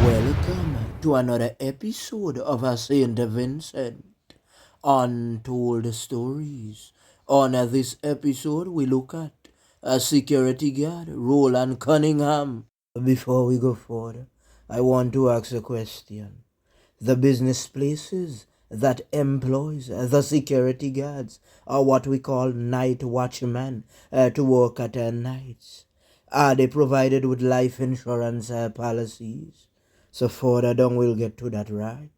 Welcome to another episode of a St Vincent Untold Stories. On this episode, we look at a security guard, Roland Cunningham. Before we go further, I want to ask a question. The business places that employs the security guards are what we call night watchmen to work at nights. Are they provided with life insurance policies? So further down we'll get to that, right?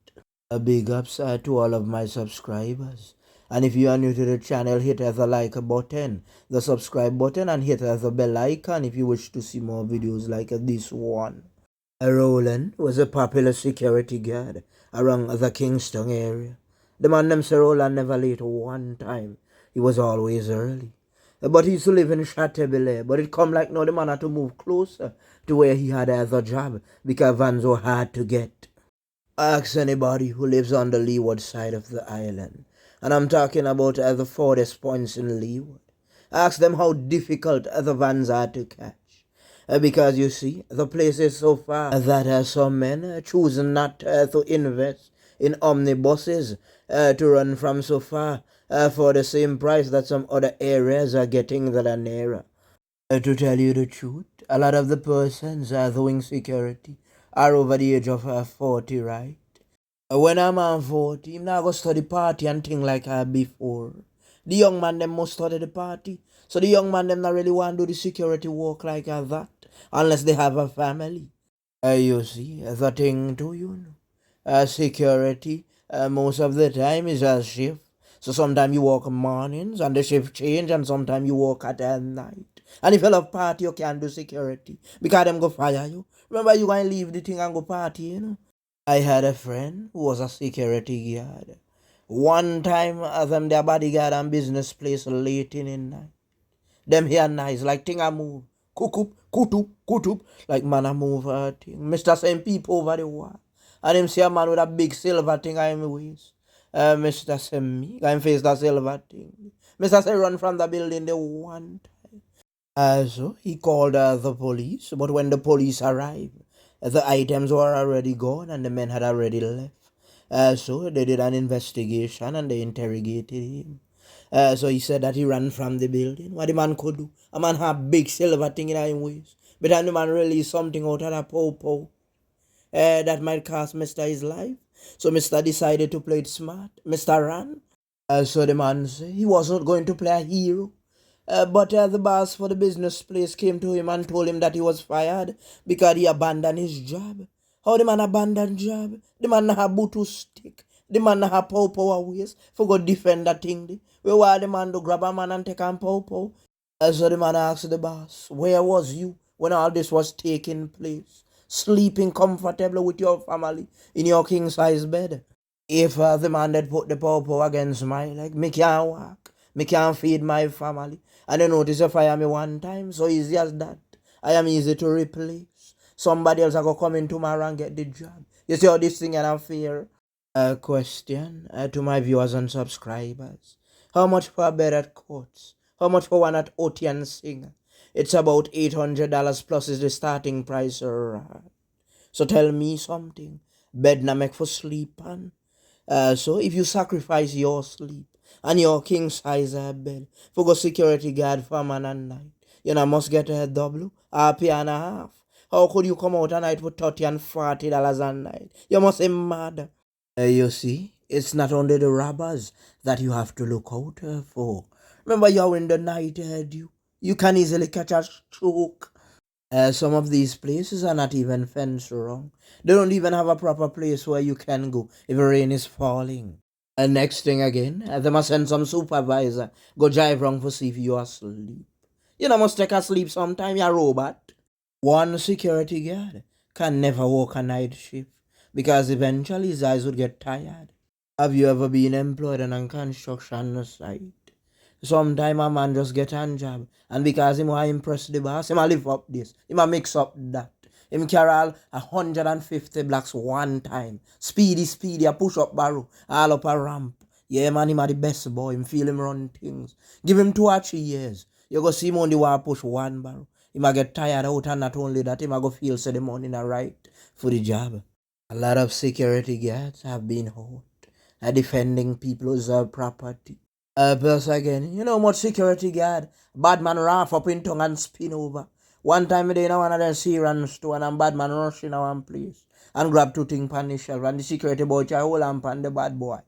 A big ups to all of my subscribers. And if you are new to the channel, hit the like button, the subscribe button, and hit the bell icon if you wish to see more videos like this one. Roland was a popular security guard around the Kingston area. The man named Sir Roland never late one time. He was always early. But he used to live in Chateaubriand. But it come like now the man had to move closer to where he had other job because vans were hard to get. Ask anybody who lives on the leeward side of the island. And I'm talking about the farthest points in leeward. Ask them how difficult the vans are to catch. Because you see, the place is so far that some men choose not to invest in omnibuses to run from so far for the same price that some other areas are getting that are nearer. To tell you the truth, a lot of the persons doing security are over the age of 40, right? When I'm on 40, I'm not going to study party and thing like before. The young man them must study the party. So the young man them not really want to do the security work like that unless they have a family. You see, the thing to you know. Security most of the time is a shift. So sometimes you work mornings and the shift change and sometimes you work at night. And if you love party, you can't do security because them go fire you. Remember you going to leave the thing and go party, you know. I had a friend who was a security guard. One time, them their bodyguard and business place late in the night. Them here nice, like thing I move. Kukup, kutup, kutup. Like man I move thing. Mr. Send people over the wall. And him see a man with a big silver thing on him waist. Mr. Send me. Got him face that silver thing. Mr. Say run from the building the one time. So he called the police. But when the police arrived, the items were already gone and the men had already left. So they did an investigation and they interrogated him. So he said that he ran from the building. What the man could do? A man had big silver thing in his waist. But then the man released something out of that popo that might cost Mr. his life. So Mr. decided to play it smart. Mr. ran. So the man said he wasn't going to play a hero. But the boss for the business place came to him and told him that he was fired because he abandoned his job. How the man abandoned job? The man have boot to stick. The man have power ways for go defend that thing. We why the man to grab a man and take on power. So the man asked the boss, where was you when all this was taking place? Sleeping comfortably with your family in your king size bed. If the man that put the power against my leg, me can't walk. Me can't feed my family. And you notice you fire me one time, so easy as that. I am easy to replace. Somebody else I go come in tomorrow and get the job. You see how this thing is unfair? Question to my viewers and subscribers. How much for a bed at Courts? How much for one at Otian Singer? It's about $800 plus is the starting price. So tell me something. Bed na make for sleep on. So if you sacrifice your sleep and your king size bed for go security guard for man and night, you know must get a double, a pay and a half. How could you come out a night for $30 and $40 a night? You must be mad. You see, it's not only the robbers that you have to look out for. Remember, you're in the night, you can easily catch a stroke. Some of these places are not even fenced wrong. They don't even have a proper place where you can go if rain is falling. And next thing again, they must send some supervisor go drive wrong for see if you are asleep. You know, must take a sleep sometime, you're a robot. One security guard can never work a night shift because eventually his eyes would get tired. Have you ever been employed on a construction site? Sometime a man just get a job and because him want impress the boss, him a lift up this, him a mix up that. Him carry all 150 blocks one time. Speedy, a push up barrow, all up a ramp. Yeah man, him a the best boy, him feel him run things. Give him 2 or 3 years. You go see him only want push one barrow. He might get tired out, and not only that, he might go feel so the money not right for the job. A lot of security guards have been hurt defending people's property. Plus again, you know much security guard, bad man raff up in tongue and spin over. One time they in one of them Syrian store and bad man rush in one place and grab two things pan the shelf and the security boy try hold on pan the bad boy.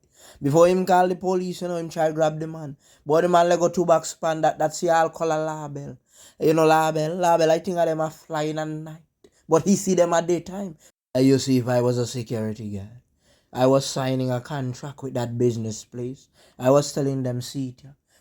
Before him call the police, him try grab the man. But the man let go two back span that's the alcohol label. Label, I think of them are flying at night. But he see them at daytime. You see, if I was a security guard, I was signing a contract with that business place. I was telling them, see,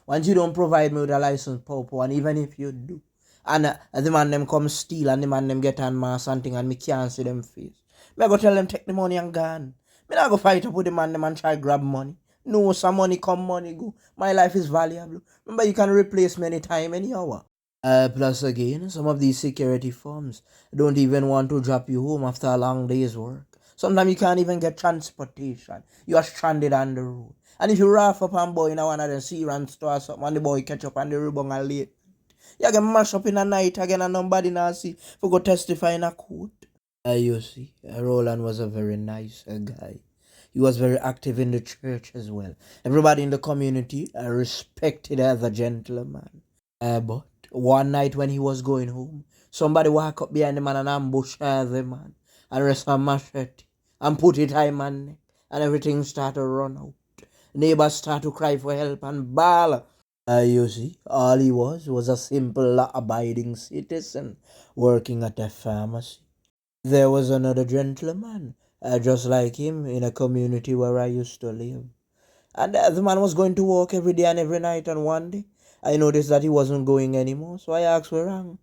once you don't provide me with a license, Popo, and even if you do, and the man them come steal and the man them get on mass and thing and me can't see them face. Me go tell them take the money and gone. Me not go fight up with the man them and try grab money. No, some money come, money go. My life is valuable. Remember, you can replace me anytime, any hour. Plus again, some of these security firms don't even want to drop you home after a long day's work. Sometimes you can't even get transportation. You are stranded on the road. And if you rough up and boy in one of the Syrian store or something and the boy catch up on the ribbon and late, you get mashed up in the night again and nobody now see for go testify in a court. You see, Roland was a very nice guy. He was very active in the church as well. Everybody in the community respected the gentleman. But one night when he was going home, somebody walk up behind the man and ambush the man and rest a machete and put it high man neck and everything start to run out. Neighbors start to cry for help and bawl. You see, all he was a simple law-abiding citizen working at a pharmacy. There was another gentleman, just like him, in a community where I used to live. And the man was going to work every day and every night, and one day I noticed that he wasn't going anymore, so I asked where wrong.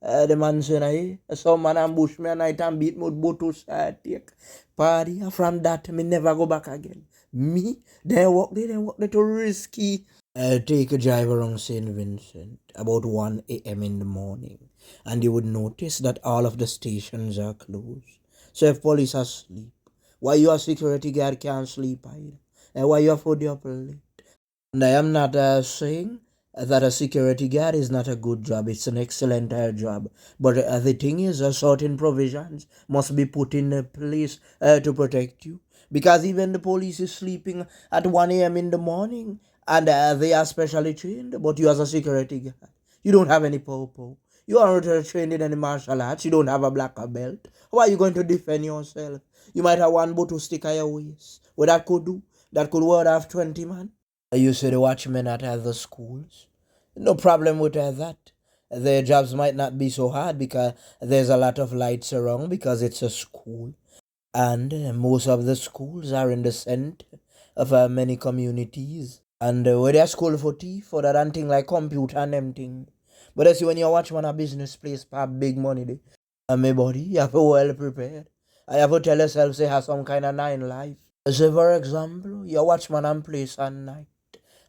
The man said, hey, some man ambush me and I and beat me with both side take party. And from that, me never go back again. Me, they walk there to risky. Take a drive around St Vincent about 1 a.m. in the morning, and you would notice that all of the stations are closed. So if police are asleep, why your security guard can't sleep either? And why you afford the upper late? And I am not saying that a security guard is not a good job. It's an excellent job. But the thing is, certain provisions must be put in place to protect you. Because even the police is sleeping at 1 a.m. in the morning and they are specially trained. But you as a security guard, you don't have any popo. You aren't trained in any martial arts. You don't have a black belt. How are you going to defend yourself? You might have one boot to stick at your waist. What that could do? That could ward off 20 man. You see the watchmen at other schools. No problem with that. Their jobs might not be so hard because there's a lot of lights around because it's a school. And most of the schools are in the center of many communities. And where they are school for tea, for that and thing like computer and them thing. But I see when you watch one a business place for big money there. And my body, you have to well prepared. I have to tell yourself say have some kind of nine life. Say for example, you watch man and place at night.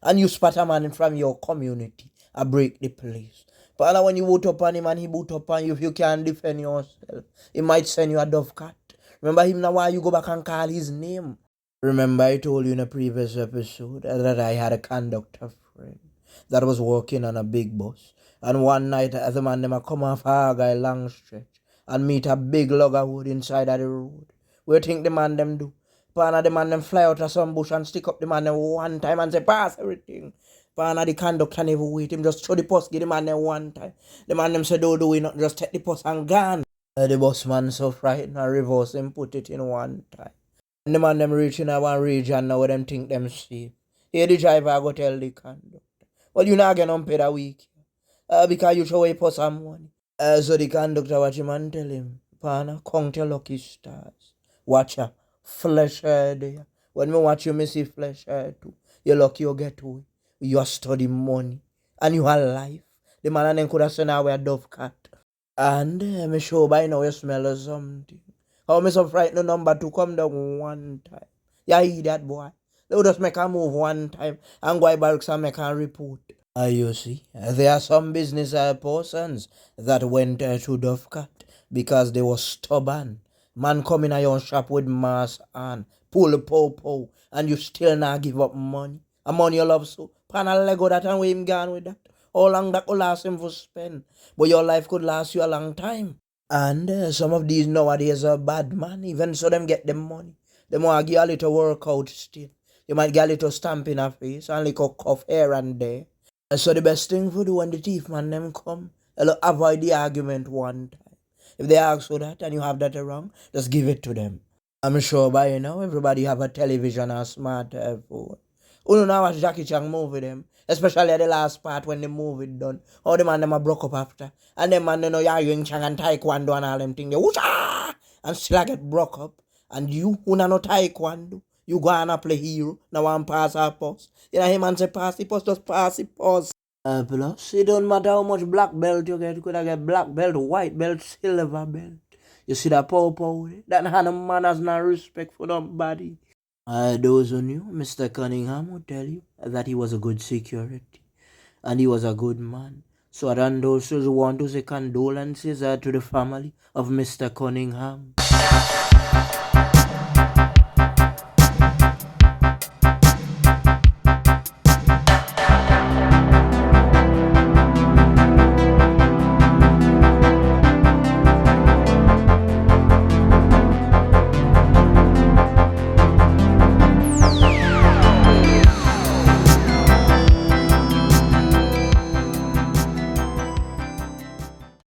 And you spot a man from your community. I break the place. But now when you boot up on him and he boot up on you, if you can't defend yourself, he might send you a dove cat. Remember him now why you go back and call his name. Remember I told you in a previous episode that I had a conductor friend that was working on a big bus. And one night the man them come off a guy long stretch and meet a big log of wood inside of the road. What you think the man them do? Pana the man them fly out of some bush and stick up the man them one time and say pass everything. Pana the conductor never wait him just throw the post give the man them one time. The man them say don't do it not just take the post and gone. The boss man so frightened and reverse him put it in one time. And the man them reaching a one region now where them think them safe. Here the driver go tell the conductor. Well you not get unpaid a week. Because you show a post some money. So the conductor watch him and tell him, Pana, count your lucky stars. Watch her. Flesh there. When me watch you, me see flesh too. You lucky you get away. You study money. And you have life. The man and then could have sent away a dove cat. And me show by now you smell something. How me so frightened number two come down one time. You hear that boy? They would just make a move one time and go barracks and make a report. You see, there are some business persons that went to Dovecot because they were stubborn. Man come in your shop with mask on, pull and you still not give up money. A money you love so. Pan a Lego that and where him gone with that. how long that could last him for spend. But your life could last you a long time. And some of these nowadays are bad, man. Even so them get them money. They want to get a little workout still. You might get a little stamp in a face and a little cuff here and there. So the best thing for do when the thief man them come, avoid the argument one time. If they ask for that and you have that wrong, just give it to them. I'm sure by now everybody have a television and smart phone. You know now watch Jackie Chan movie them. Especially at the last part when the movie done. How the man them a broke up after. And them man they know Yang Chang and Taekwondo and all them things. They whoosha! And still I get broke up. And you who no Taekwondo. You go and play hero. Now one pass or post. You know him and say pass the post, just pass the post. Plus, it don't matter how much black belt you get. You could get black belt, white belt, silver belt. You see that power with it? That kind of man has no respect for nobody. Those who knew, Mr. Cunningham would tell you that he was a good security and he was a good man. So I those who want to say condolences to the family of Mr. Cunningham.